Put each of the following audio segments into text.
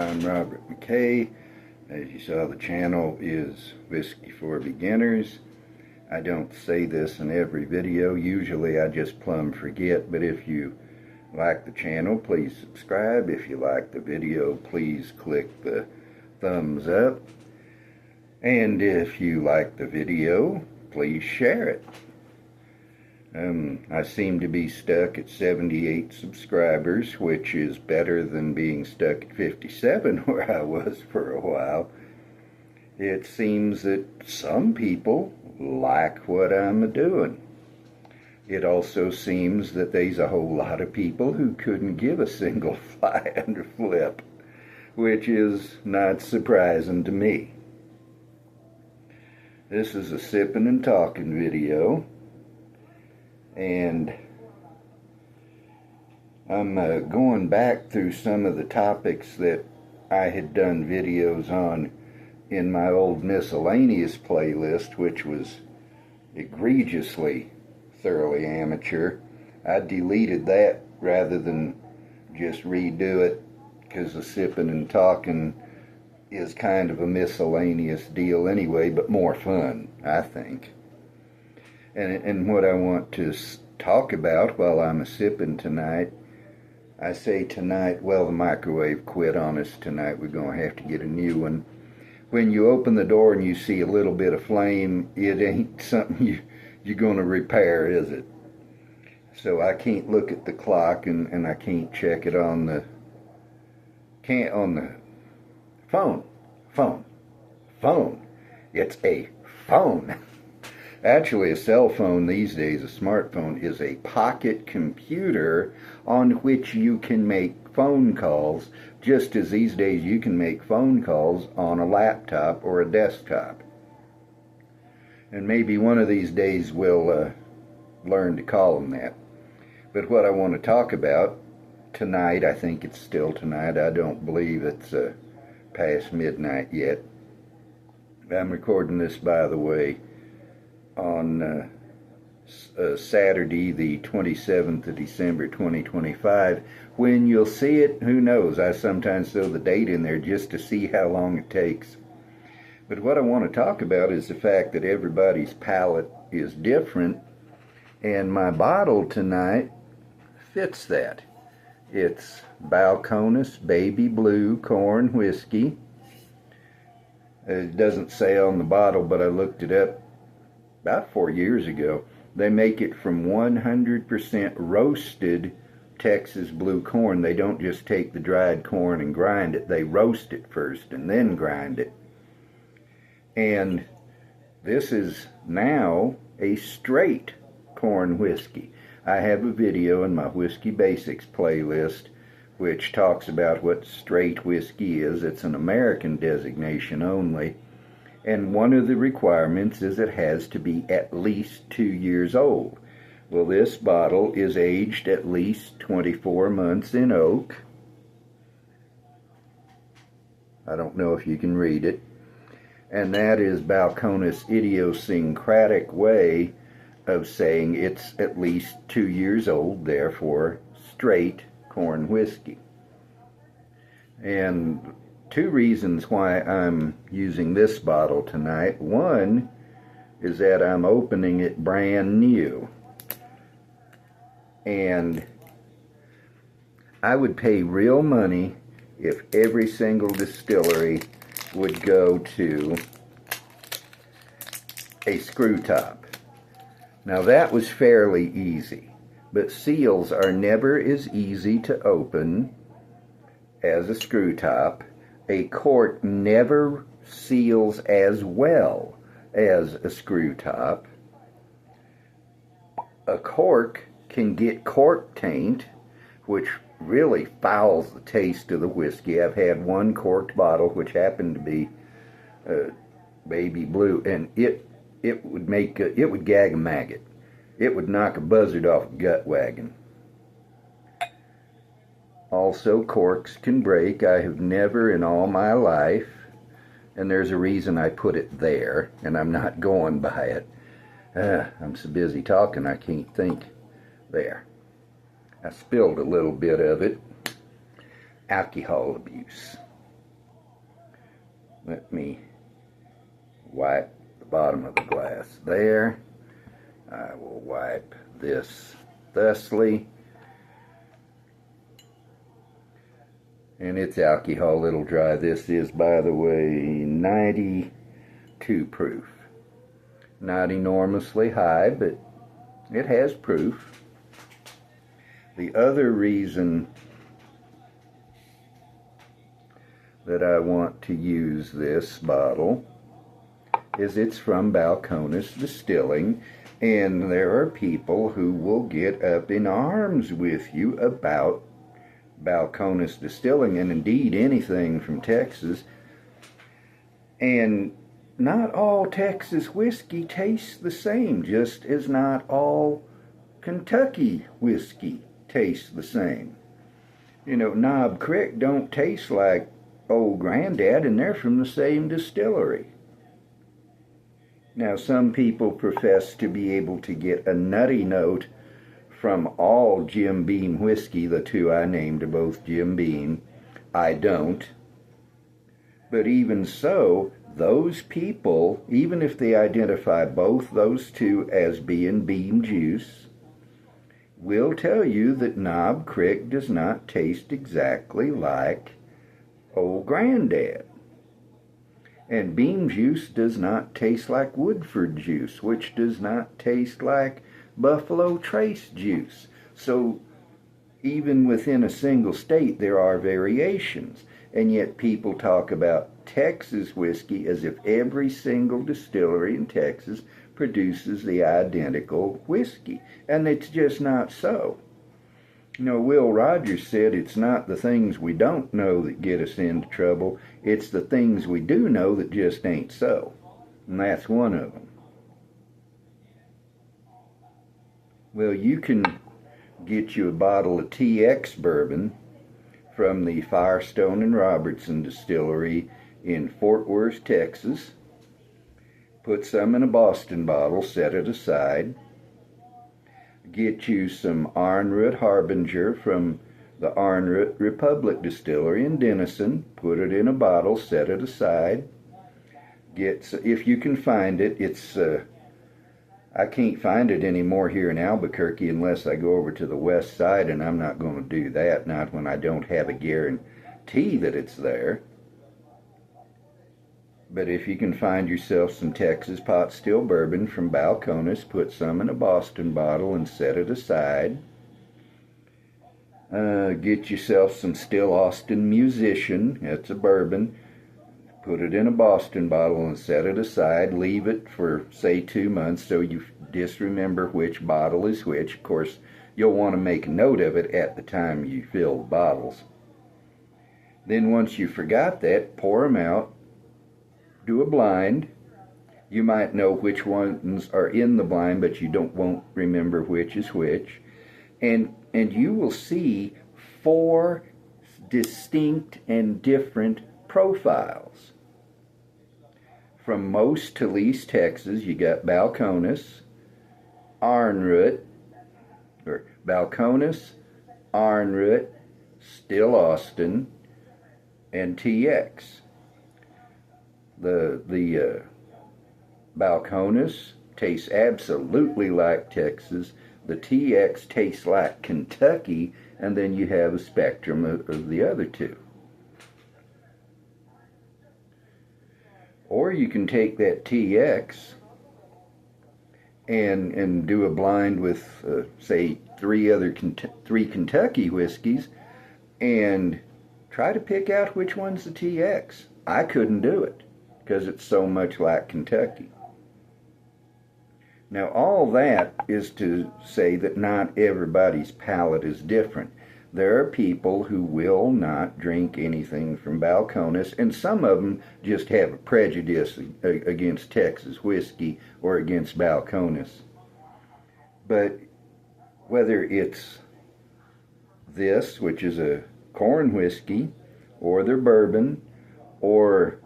I'm Robert McKay. As you saw, the channel is Whiskey for Beginners. I don't say this in every video. Usually I just plumb forget, but if you like the channel, please subscribe. If you like the video, please click the thumbs up. And if you like the video, please share it. I seem to be stuck at 78 subscribers, which is better than being stuck at 57 where I was for a while. It seems that some people like what I'm doing. It also seems that there's a whole lot of people who couldn't give a single fly under flip, which is not surprising to me. This is a Sippin' and Talkin' video. And I'm going back through some of the topics that I had done videos on in my old miscellaneous playlist, which was egregiously thoroughly amateur. I deleted that rather than just redo it, because the Sippin' and Talkin' is kind of a miscellaneous deal anyway, but more fun, I think. And what I want to talk about while I'm a-sipping tonight, I say tonight, well, the microwave quit on us tonight. We're going to have to get a new one. When you open the door and you see a little bit of flame, it ain't something you're going to repair, is it? So I can't look at the clock and I can't check it on the phone. It's a phone. Actually, a cell phone these days, a smartphone, is a pocket computer on which you can make phone calls, just as these days you can make phone calls on a laptop or a desktop. And maybe one of these days we'll learn to call them that. But what I want to talk about tonight, I think it's still tonight, I don't believe it's past midnight yet. I'm recording this, by the way, on Saturday, the 27th of December, 2025. When you'll see it, who knows? I sometimes throw the date in there just to see how long it takes. But what I want to talk about is the fact that everybody's palate is different, and my bottle tonight fits that. It's Balcones Baby Blue Corn Whiskey. It doesn't say on the bottle, but I looked it up about 4 years ago. They make it from 100% roasted Texas blue corn. They don't just take the dried corn and grind it. They roast it first and then grind it. And this is now a straight corn whiskey. I have a video in my Whiskey Basics playlist which talks about what straight whiskey is. It's an American designation only. And one of the requirements is it has to be at least 2 years old. Well, this bottle is aged at least 24 months in oak. I don't know if you can read it. And that is Balcones' idiosyncratic way of saying it's at least 2 years old, therefore straight corn whiskey. And two reasons why I'm using this bottle tonight. One is that I'm opening it brand new. And I would pay real money if every single distillery would go to a screw top. Now that was fairly easy, but seals are never as easy to open as a screw top. A cork never seals as well as a screw top. A cork can get cork taint, which really fouls the taste of the whiskey. I've had one corked bottle, which happened to be baby blue, and it would gag a maggot. It would knock a buzzard off a gut wagon. Also, corks can break. I have never in all my life, and there's a reason I put it there, and I'm not going by it. I'm so busy talking I can't think. There. I spilled a little bit of it. Alcohol abuse. Let me wipe the bottom of the glass there. I will wipe this thusly. And it's alcohol, it'll dry. This is, by the way, 92 proof. Not enormously high, but it has proof. The other reason that I want to use this bottle is it's from Balcones Distilling, and there are people who will get up in arms with you about Balcones Distilling, and indeed anything from Texas. And not all Texas whiskey tastes the same, just as not all Kentucky whiskey tastes the same. You know, Knob Creek don't taste like Old Granddad, and they're from the same distillery. Now, some people profess to be able to get a nutty note from all Jim Beam whiskey. The two I named are both Jim Beam. I don't. But even so, those people, even if they identify both those two as being Beam juice, will tell you that Knob Creek does not taste exactly like Old Granddad. And Beam juice does not taste like Woodford juice, which does not taste like Buffalo Trace juice. So even within a single state there are variations, and yet people talk about Texas whiskey as if every single distillery in Texas produces the identical whiskey, and it's just not so. You know, Will Rogers said it's not the things we don't know that get us into trouble, it's the things we do know that just ain't so. And that's one of them. Well, you can get you a bottle of TX bourbon from the Firestone and Robertson Distillery in Fort Worth, Texas. Put some in a Boston bottle, set it aside. Get you some Arnroot Harbinger from the Arnroot Republic Distillery in Denison. Put it in a bottle, set it aside. If you can find it, I can't find it anymore here in Albuquerque unless I go over to the west side, and I'm not going to do that, not when I don't have a guarantee that it's there. But if you can find yourself some Texas pot still bourbon from Balcones, put some in a Boston bottle and set it aside. Get yourself some Still Austin Musician, that's a bourbon. Put it in a Boston bottle and set it aside. Leave it for, say, 2 months so you disremember which bottle is which. Of course, you'll want to make a note of it at the time you fill the bottles. Then once you forgot that, pour them out. Do a blind. You might know which ones are in the blind, but you won't remember which is which. And you will see 4 distinct and different profiles. From most to least Texas, you got Balcones, Arnroot, or Balcones, Arnroot, Still Austin, and TX. The Balcones tastes absolutely like Texas. The TX tastes like Kentucky, and then you have a spectrum of the other two. Or you can take that TX and do a blind with, say, three Kentucky whiskeys, and try to pick out which one's the TX. I couldn't do it, because it's so much like Kentucky. Now, all that is to say that not everybody's palate is different. There are people who will not drink anything from Balcones, and some of them just have a prejudice against Texas whiskey or against Balcones. But whether it's this, which is a corn whiskey, or their bourbon, or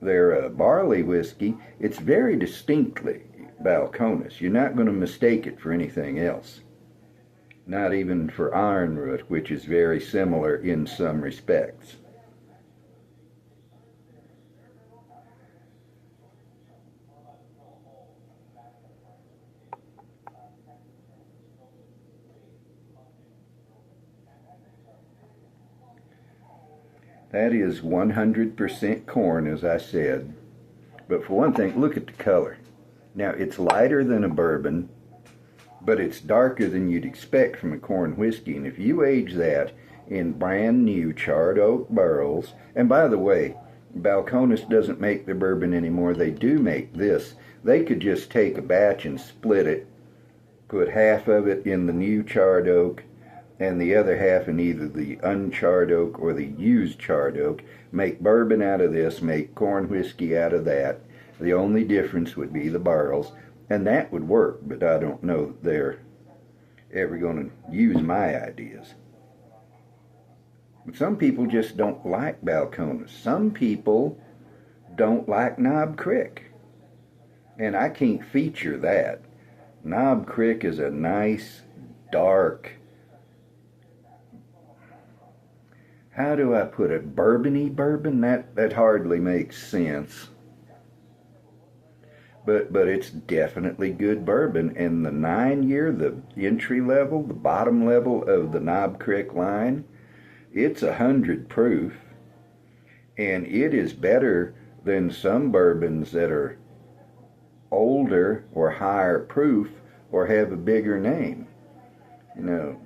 their barley whiskey, it's very distinctly Balcones. You're not going to mistake it for anything else. Not even for Arnroot, which is very similar in some respects. That is 100% corn, as I said. But for one thing, look at the color. Now, it's lighter than a bourbon, but it's darker than you'd expect from a corn whiskey. And if you age that in brand new charred oak barrels, and by the way, Balcones doesn't make the bourbon anymore. They do make this. They could just take a batch and split it, put half of it in the new charred oak and the other half in either the uncharred oak or the used charred oak, make bourbon out of this, make corn whiskey out of that. The only difference would be the barrels, and that would work, but I don't know that they're ever going to use my ideas. But some people just don't like Balcones. Some people don't like Knob Creek, and I can't feature that. Knob Creek is a nice, dark, how do I put it, bourbon-y bourbon? That hardly makes sense. But it's definitely good bourbon. And the 9-year, the entry level, the bottom level of the Knob Creek line, it's 100 proof. And it is better than some bourbons that are older or higher proof or have a bigger name. You know,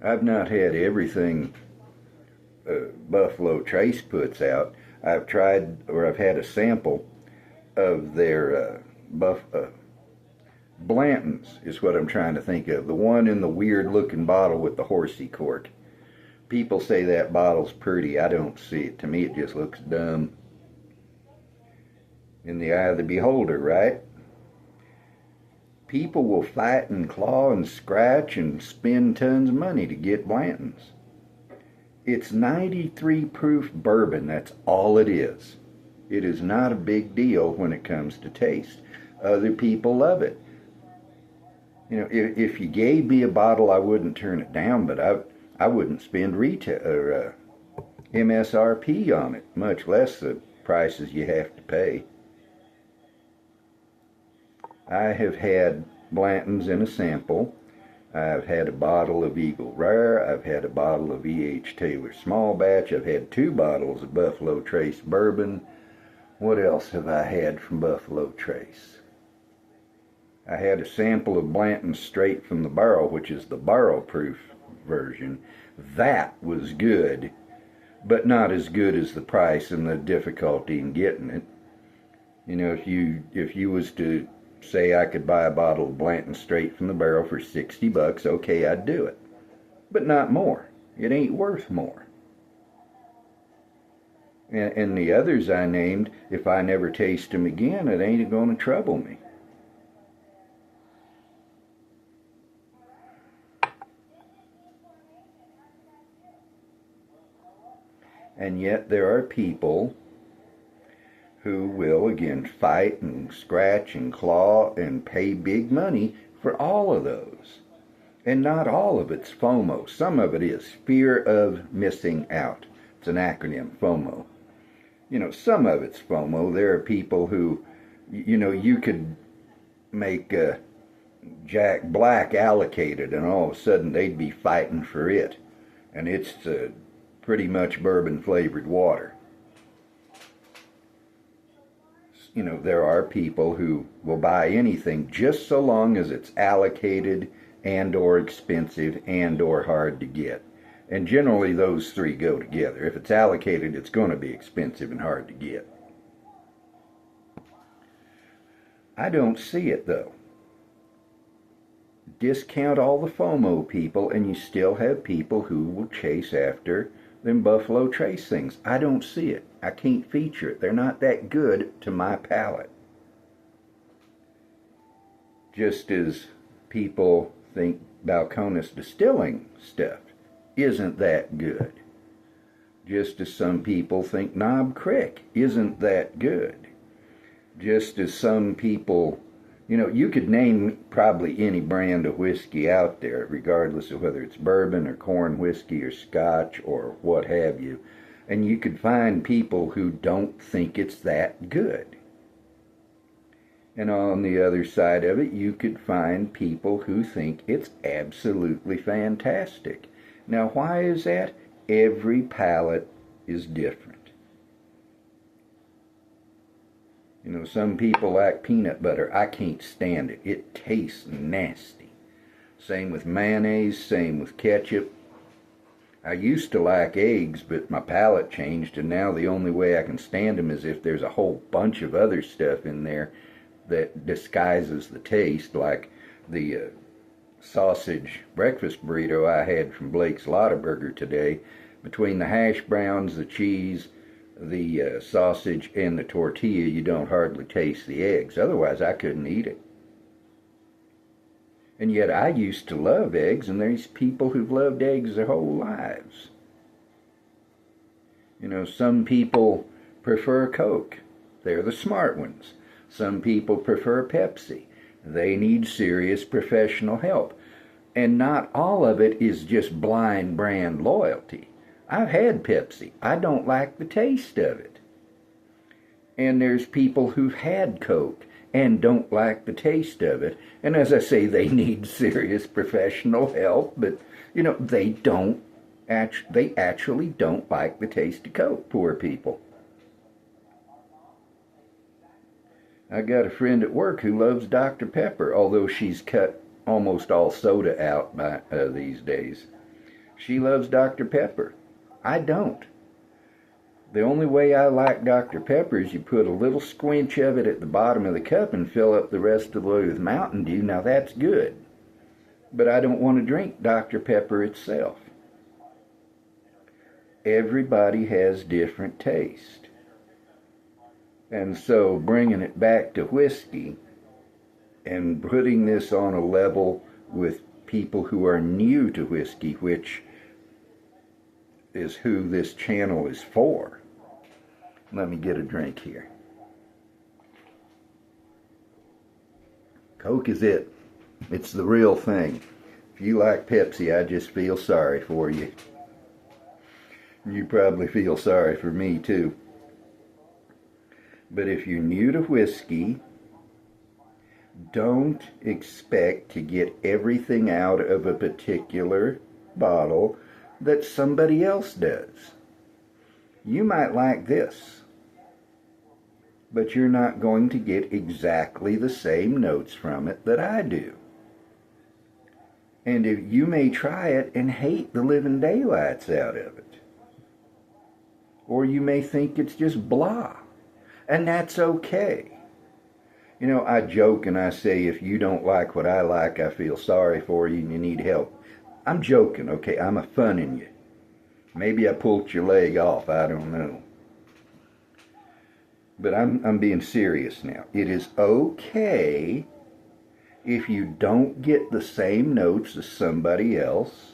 I've not had everything Buffalo Trace puts out. I've tried, or I've had a sample of their Blanton's is what I'm trying to think of. The one in the weird looking bottle with the horsey cork. People say that bottle's pretty. I don't see it. To me it just looks dumb. In the eye of the beholder, right? People will fight and claw and scratch and spend tons of money to get Blanton's. It's 93 proof bourbon, that's all it is. It is not a big deal when it comes to taste. Other people love it. You know, if you gave me a bottle, I wouldn't turn it down, but I wouldn't spend retail or MSRP on it, much less the prices you have to pay. I have had Blanton's in a sample. I've had a bottle of Eagle Rare. I've had a bottle of E.H. Taylor Small Batch. I've had 2 bottles of Buffalo Trace Bourbon. What else have I had from Buffalo Trace? I had a sample of Blanton's straight from the barrel, which is the barrel-proof version. That was good, but not as good as the price and the difficulty in getting it. You know, if you was to say I could buy a bottle of Blanton straight from the barrel for $60, okay, I'd do it. But not more. It ain't worth more. And the others I named, if I never taste them again, it ain't going to trouble me. And yet there are people who will, again, fight and scratch and claw and pay big money for all of those. And not all of it's FOMO. Some of it is fear of missing out. It's an acronym, FOMO. You know, some of it's FOMO. There are people who, you know, you could make Jack Black allocated and all of a sudden they'd be fighting for it. And it's pretty much bourbon flavored water. You know, there are people who will buy anything just so long as it's allocated and or expensive and or hard to get. And generally those 3 go together. If it's allocated, it's going to be expensive and hard to get. I don't see it though. Discount all the FOMO people and you still have people who will chase after them Buffalo Trace things. I don't see it. I can't feature it. They're not that good to my palate. Just as people think Balcones distilling stuff isn't that good. Just as some people think Knob Creek isn't that good. Just as some people, you know, you could name probably any brand of whiskey out there, regardless of whether it's bourbon or corn whiskey or scotch or what have you, and you could find people who don't think it's that good. And on the other side of it, you could find people who think it's absolutely fantastic. Now, why is that? Every palate is different. You know, some people like peanut butter. I can't stand it. It tastes nasty. Same with mayonnaise, same with ketchup. I used to like eggs, but my palate changed, and now the only way I can stand them is if there's a whole bunch of other stuff in there that disguises the taste, like the sausage breakfast burrito I had from Blake's Lottaburger today. Between the hash browns, the cheese, the sausage, and the tortilla, you don't hardly taste the eggs. Otherwise, I couldn't eat it. And yet I used to love eggs, and there's people who've loved eggs their whole lives. You know, some people prefer Coke. They're the smart ones. Some people prefer Pepsi. They need serious professional help. And not all of it is just blind brand loyalty. I've had Pepsi. I don't like the taste of it. And there's people who've had Coke and don't like the taste of it. And as I say, they need serious professional help, but, you know, they actually don't like the taste of Coke, poor people. I got a friend at work who loves Dr. Pepper, although she's cut almost all soda out by these days. She loves Dr. Pepper. I don't. The only way I like Dr. Pepper is you put a little squinch of it at the bottom of the cup and fill up the rest of the way with Mountain Dew. Now that's good. But I don't want to drink Dr. Pepper itself. Everybody has different taste. And so bringing it back to whiskey and putting this on a level with people who are new to whiskey, which is who this channel is for. Let me get a drink here. Coke is it. It's the real thing. If you like Pepsi, I just feel sorry for you. You probably feel sorry for me too. But if you're new to whiskey, don't expect to get everything out of a particular bottle that somebody else does. You might like this, but you're not going to get exactly the same notes from it that I do. And if you may try it and hate the living daylights out of it. Or you may think it's just blah. And that's okay. You know, I joke and I say, if you don't like what I like, I feel sorry for you and you need help. I'm joking, okay? I'm a funning you. Maybe I pulled your leg off, I don't know. But I'm being serious now. It is okay if you don't get the same notes as somebody else.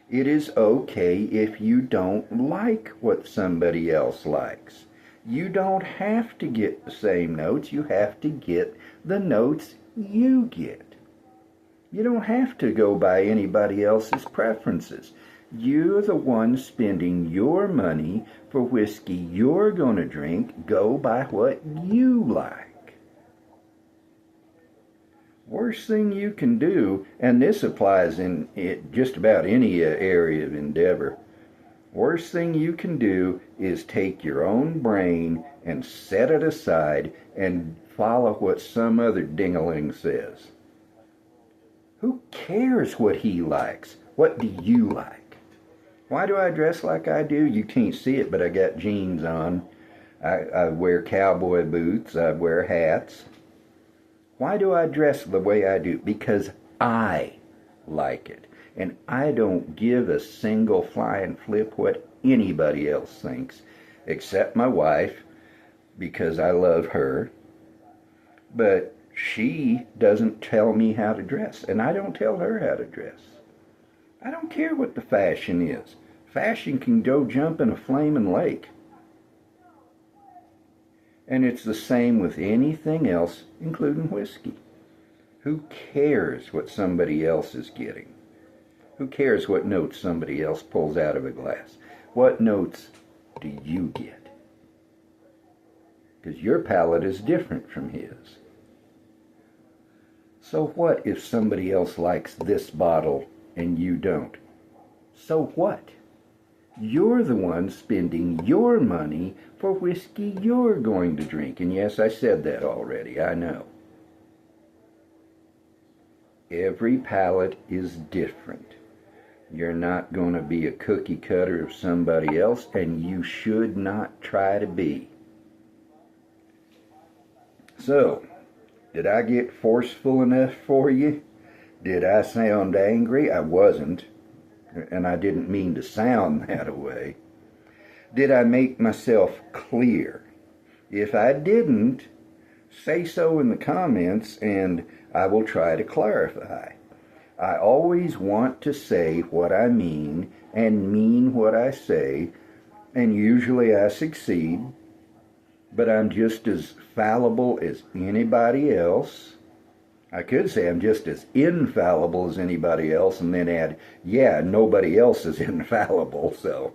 It is okay if you don't like what somebody else likes. You don't have to get the same notes. You have to get the notes you get. You don't have to go by anybody else's preferences. You're the one spending your money for whiskey you're going to drink. Go by what you like. Worst thing you can do, and this applies in just about any area of endeavor, worst thing you can do is take your own brain and set it aside and follow what some other ding-a-ling says. Who cares what he likes? What do you like? Why do I dress like I do? You can't see it, but I got jeans on. I wear cowboy boots. I wear hats. Why do I dress the way I do? Because I like it. And I don't give a single flying flip what anybody else thinks, except my wife, because I love her. But she doesn't tell me how to dress, and I don't tell her how to dress. I don't care what the fashion is. Fashion can go jump in a flaming lake. And it's the same with anything else, including whiskey. Who cares what somebody else is getting? Who cares what notes somebody else pulls out of a glass? What notes do you get? Because your palate is different from his. So what if somebody else likes this bottle and you don't? So what? You're the one spending your money for whiskey you're going to drink. And yes, I said that already, I know. Every palate is different. You're not going to be a cookie cutter of somebody else, and you should not try to be. So, did I get forceful enough for you? Did I sound angry? I wasn't. And I didn't mean to sound that way. Did I make myself clear? If I didn't, say so in the comments and I will try to clarify. I always want to say what I mean and mean what I say, and usually I succeed, but I'm just as fallible as anybody else. I could say I'm just as infallible as anybody else and then add, yeah, nobody else is infallible, so.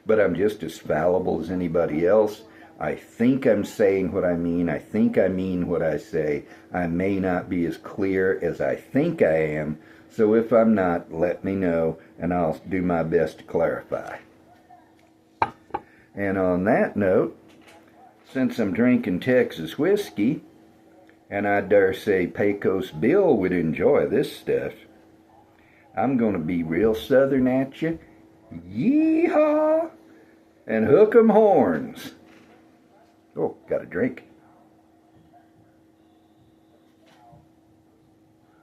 But I'm just as fallible as anybody else. I think I'm saying what I mean. I think I mean what I say. I may not be as clear as I think I am, so if I'm not, let me know, and I'll do my best to clarify. And on that note, since I'm drinking Texas whiskey, and I dare say Pecos Bill would enjoy this stuff, I'm going to be real southern at you. Yeehaw! And hook 'em horns. Oh, got a drink.